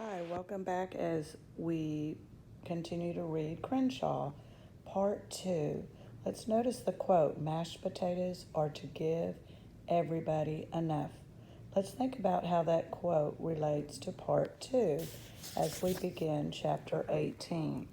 Hi, welcome back as we continue to read Crenshaw, Part 2. Let's notice the quote, mashed potatoes are to give everybody enough. Let's think about how that quote relates to Part 2 as we begin Chapter 18.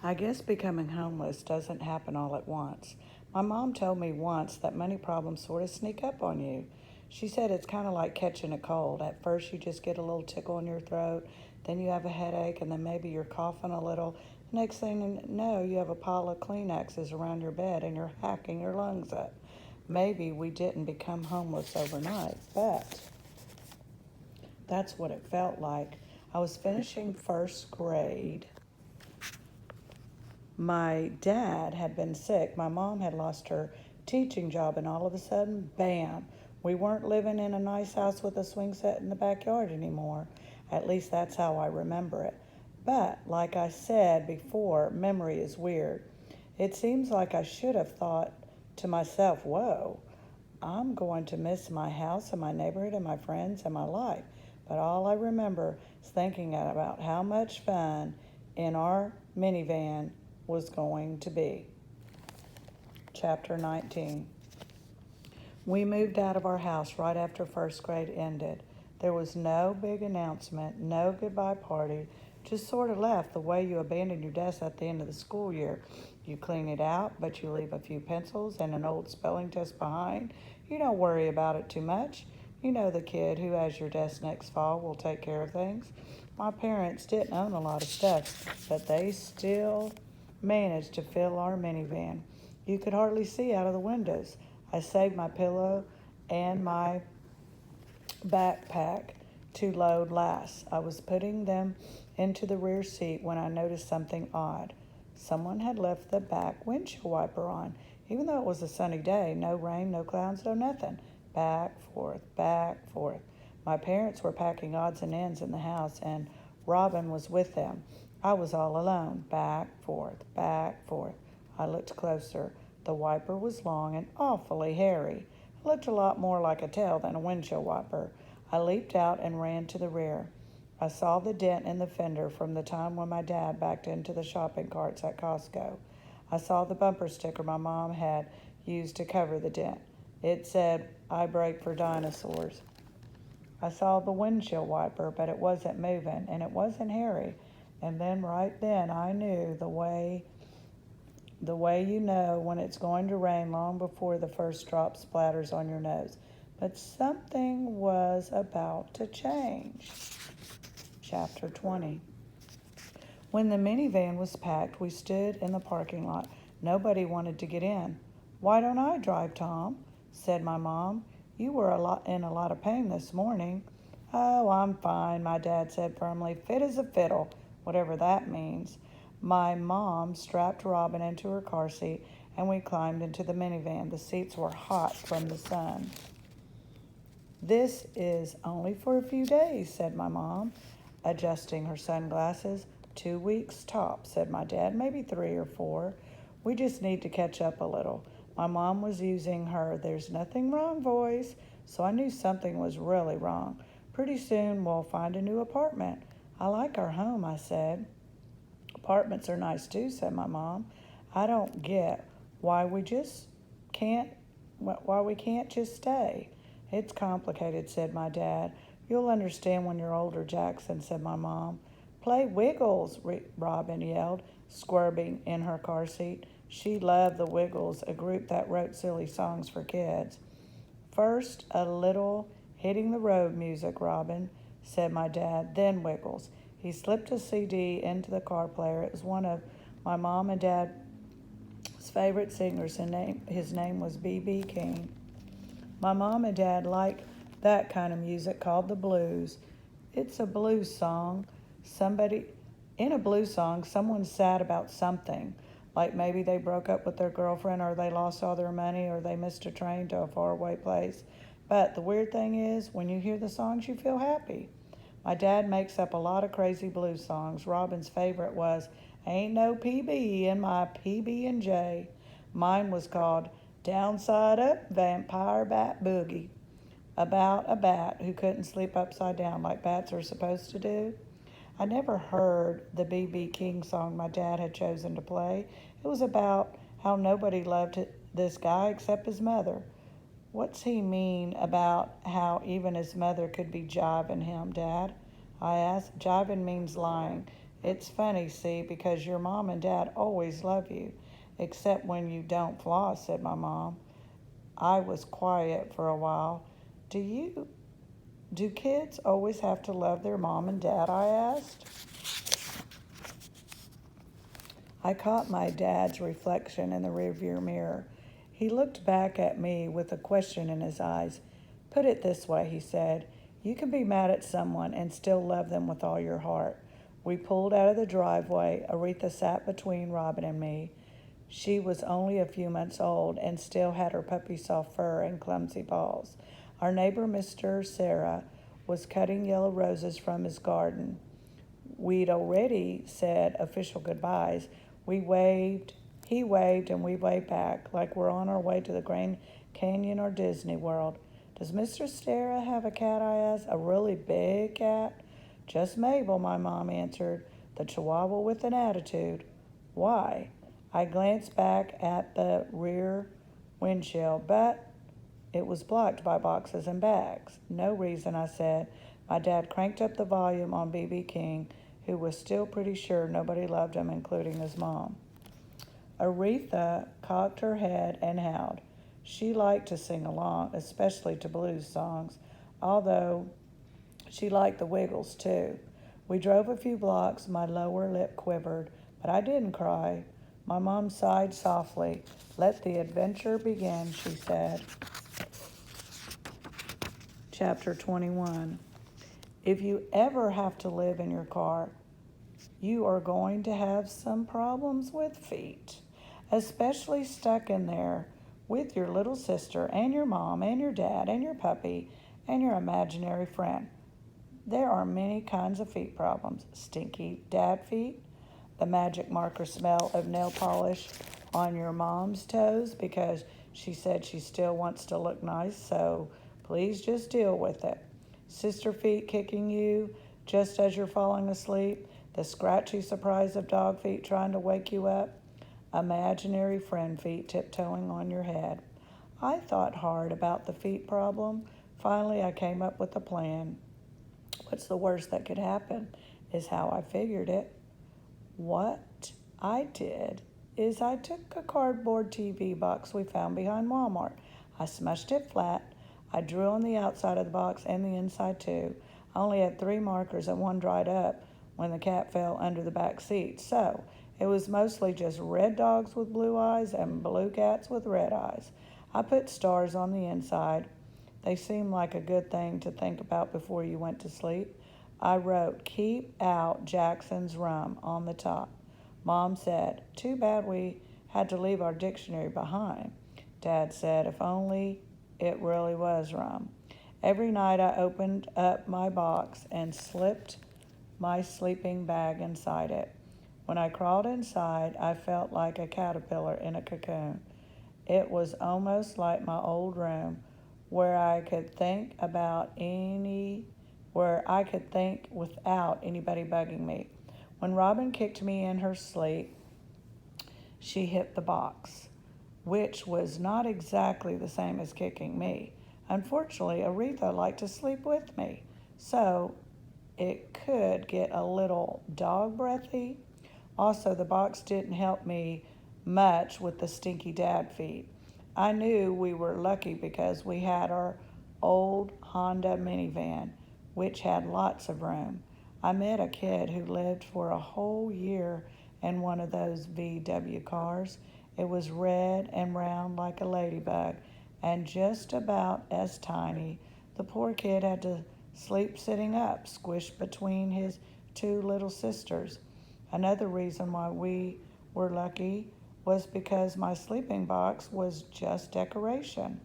I guess becoming homeless doesn't happen all at once. My mom told me once that money problems sort of sneak up on you. She said it's kind of like catching a cold. At first, you just get a little tickle in your throat, then you have a headache, and then maybe you're coughing a little. The next thing you know, you have a pile of Kleenexes around your bed and you're hacking your lungs up. Maybe we didn't become homeless overnight, but that's what it felt like. I was finishing first grade. My dad had been sick. My mom had lost her teaching job, and all of a sudden, bam, we weren't living in a nice house with a swing set in the backyard anymore. At least that's how I remember it. But, like I said before, memory is weird. It seems like I should have thought to myself, whoa, I'm going to miss my house and my neighborhood and my friends and my life. But all I remember is thinking about how much fun in our minivan was going to be. Chapter 19. We moved out of our house right after first grade ended. There was no big announcement, no goodbye party, just sort of left the way you abandon your desk at the end of the school year. You clean it out, but you leave a few pencils and an old spelling test behind. You don't worry about it too much. You know the kid who has your desk next fall will take care of things. My parents didn't own a lot of stuff, but they still managed to fill our minivan. You could hardly see out of the windows. I saved my pillow and my backpack to load last. I was putting them into the rear seat when I noticed something odd. Someone had left the back windshield wiper on, even though it was a sunny day. No rain, no clouds, no nothing. Back, forth, back, forth. My parents were packing odds and ends in the house, and Robin was with them. I was all alone. Back, forth, back, forth. I looked closer. The wiper was long and awfully hairy. It looked a lot more like a tail than a windshield wiper. I leaped out and ran to the rear. I saw the dent in the fender from the time when my dad backed into the shopping carts at Costco. I saw the bumper sticker my mom had used to cover the dent. It said, "I brake for dinosaurs." I saw the windshield wiper, but it wasn't moving, and it wasn't hairy. And then right then I knew the way you know when it's going to rain long before the first drop splatters on your nose. But something was about to change. Chapter 20. When the minivan was packed, we stood in the parking lot. Nobody wanted to get in. "Why don't I drive, Tom?" said my mom. "You were in a lot of pain this morning." "Oh, I'm fine," my dad said firmly. "Fit as a fiddle," whatever that means. My mom strapped Robin into her car seat, and we climbed into the minivan. The seats were hot from the sun. "This is only for a few days," said my mom, adjusting her sunglasses. 2 weeks tops, said my dad, maybe 3 or 4. "We just need to catch up a little." My mom was using her "there's nothing wrong" voice, so I knew something was really wrong. "Pretty soon we'll find a new apartment." "I like our home," I said. "Apartments are nice too," said my mom. "I don't get why we can't just stay." "It's complicated," said my dad. "You'll understand when you're older, Jackson," said my mom. "Play Wiggles," Robin yelled, squirming in her car seat. She loved the Wiggles, a group that wrote silly songs for kids. "First, a little hitting the road music, Robin," said my dad, "then Wiggles." He slipped a CD into the car player. It was one of my mom and dad's favorite singers, and his name was B.B. King. My mom and dad like that kind of music called the blues. It's a blues song. In a blues song, someone's sad about something, like maybe they broke up with their girlfriend, or they lost all their money, or they missed a train to a faraway place. But the weird thing is, when you hear the songs, you feel happy. My dad makes up a lot of crazy blues songs. Robin's favorite was "Ain't No PB in My PB&J." Mine was called "Downside Up, Vampire Bat Boogie." About a bat who couldn't sleep upside down like bats are supposed to do. I never heard the B.B. King song my dad had chosen to play. It was about how nobody loved this guy except his mother. What's he mean about how even his mother could be jiving him, Dad? I asked. Jiving means lying. It's funny, see, because your mom and dad always love you, except when you don't floss, said my mom. I was quiet for a while. Do kids always have to love their mom and dad? I asked. I caught my dad's reflection in the rearview mirror. He looked back at me with a question in his eyes. Put it this way, he said. You can be mad at someone and still love them with all your heart. We pulled out of the driveway. Aretha sat between Robin and me. She was only a few months old and still had her puppy soft fur and clumsy paws. Our neighbor, Mr. Sarah, was cutting yellow roses from his garden. We'd already said official goodbyes. He waved, and we waved back, like we're on our way to the Grand Canyon or Disney World. Does Mr. Sarah have a cat? I asked. A really big cat? Just Mabel, my mom answered, the Chihuahua with an attitude. Why? I glanced back at the rear windshield, but it was blocked by boxes and bags. No reason, I said. My dad cranked up the volume on B.B. King, who was still pretty sure nobody loved him, including his mom. Aretha cocked her head and howled. She liked to sing along, especially to blues songs, although she liked the Wiggles too. We drove a few blocks. My lower lip quivered, but I didn't cry. My mom sighed softly. Let the adventure begin, she said. Chapter 21. If you ever have to live in your car, you are going to have some problems with feet, especially stuck in there with your little sister and your mom and your dad and your puppy and your imaginary friend. There are many kinds of feet problems. Stinky dad feet, the magic marker smell of nail polish on your mom's toes because she said she still wants to look nice, so please just deal with it. Sister feet kicking you just as you're falling asleep, the scratchy surprise of dog feet trying to wake you up, imaginary friend feet tiptoeing on your head. I thought hard about the feet problem. Finally, I came up with a plan. What's the worst that could happen is how I figured it. What I did is I took a cardboard TV box we found behind Walmart. I smushed it flat. I drew on the outside of the box and the inside too. I only had 3 markers and one dried up when the cat fell under the back seat. So it was mostly just red dogs with blue eyes and blue cats with red eyes. I put stars on the inside. They seemed like a good thing to think about before you went to sleep. I wrote, keep out Jackson's rum on the top. Mom said, too bad we had to leave our dictionary behind. Dad said, if only it really was rum. Every night I opened up my box and slipped my sleeping bag inside it. When I crawled inside, I felt like a caterpillar in a cocoon. It was almost like my old room where I could think without anybody bugging me. When Robin kicked me in her sleep, she hit the box, which was not exactly the same as kicking me. Unfortunately, Aretha liked to sleep with me, so it could get a little dog breathy. Also, the box didn't help me much with the stinky dad feet. I knew we were lucky because we had our old Honda minivan, which had lots of room. I met a kid who lived for a whole year in one of those VW cars. It was red and round like a ladybug and just about as tiny. The poor kid had to sleep sitting up, squished between his 2 little sisters. Another reason why we were lucky was because my sleeping box was just decoration.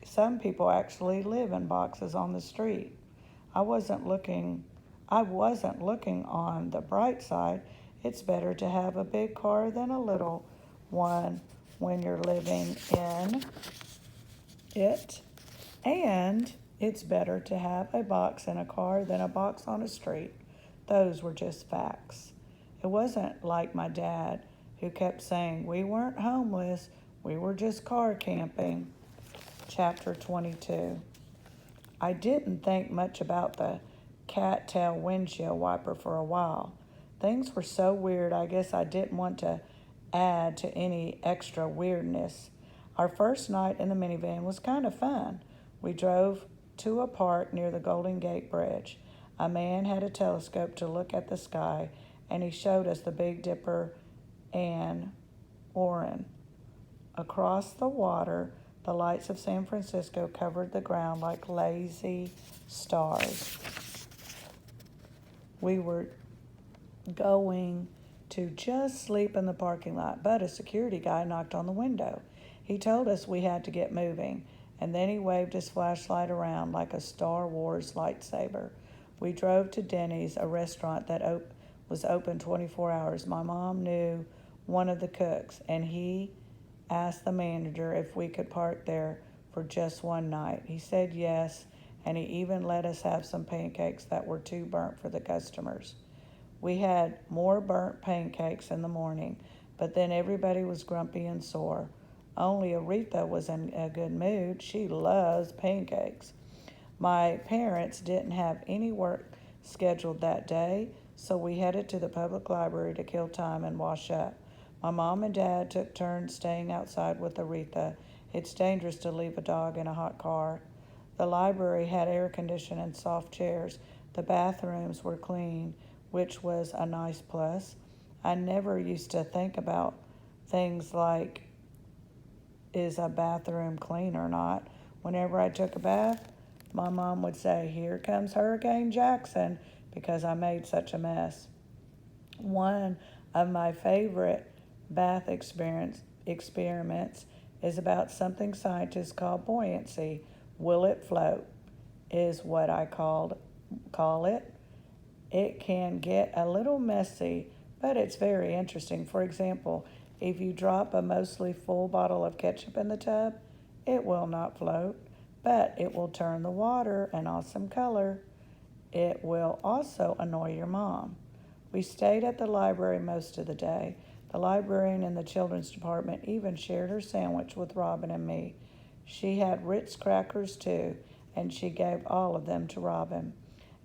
Some people actually live in boxes on the street. I wasn't looking on the bright side. It's better to have a big car than a little one when you're living in it. And it's better to have a box in a car than a box on a street. Those were just facts. It wasn't like my dad, who kept saying we weren't homeless, we were just car camping. Chapter 22. I didn't think much about the cattail windshield wiper for a while. Things were so weird, I guess I didn't want to add to any extra weirdness. Our first night in the minivan was kind of fun. We drove to a park near the Golden Gate Bridge. A man had a telescope to look at the sky, and he showed us the Big Dipper and Orion. Across the water, the lights of San Francisco covered the ground like lazy stars. We were going to just sleep in the parking lot, but a security guy knocked on the window. He told us we had to get moving, and then he waved his flashlight around like a Star Wars lightsaber. We drove to Denny's, a restaurant that was open 24 hours. My mom knew one of the cooks, and he asked the manager if we could park there for just one night. He said yes, and he even let us have some pancakes that were too burnt for the customers. We had more burnt pancakes in the morning, but then everybody was grumpy and sore. Only Aretha was in a good mood. She loves pancakes. My parents didn't have any work scheduled that day, so we headed to the public library to kill time and wash up. My mom and dad took turns staying outside with Aretha. It's dangerous to leave a dog in a hot car. The library had air conditioning and soft chairs. The bathrooms were clean, which was a nice plus. I never used to think about things like, is a bathroom clean or not? Whenever I took a bath, my mom would say, "Here comes Hurricane Jackson," because I made such a mess. One of my favorite bath experiments is about something scientists call buoyancy. Will it float? Is what I call it. It can get a little messy, but it's very interesting. For example, if you drop a mostly full bottle of ketchup in the tub, it will not float, but it will turn the water an awesome color. It will also annoy your mom. We stayed at the library most of the day. The librarian in the children's department even shared her sandwich with Robin and me. She had Ritz crackers too, and she gave all of them to Robin.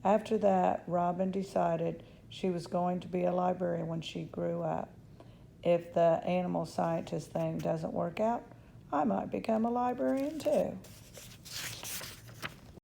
After that, Robin decided she was going to be a librarian when she grew up. If the animal scientist thing doesn't work out, I might become a librarian too.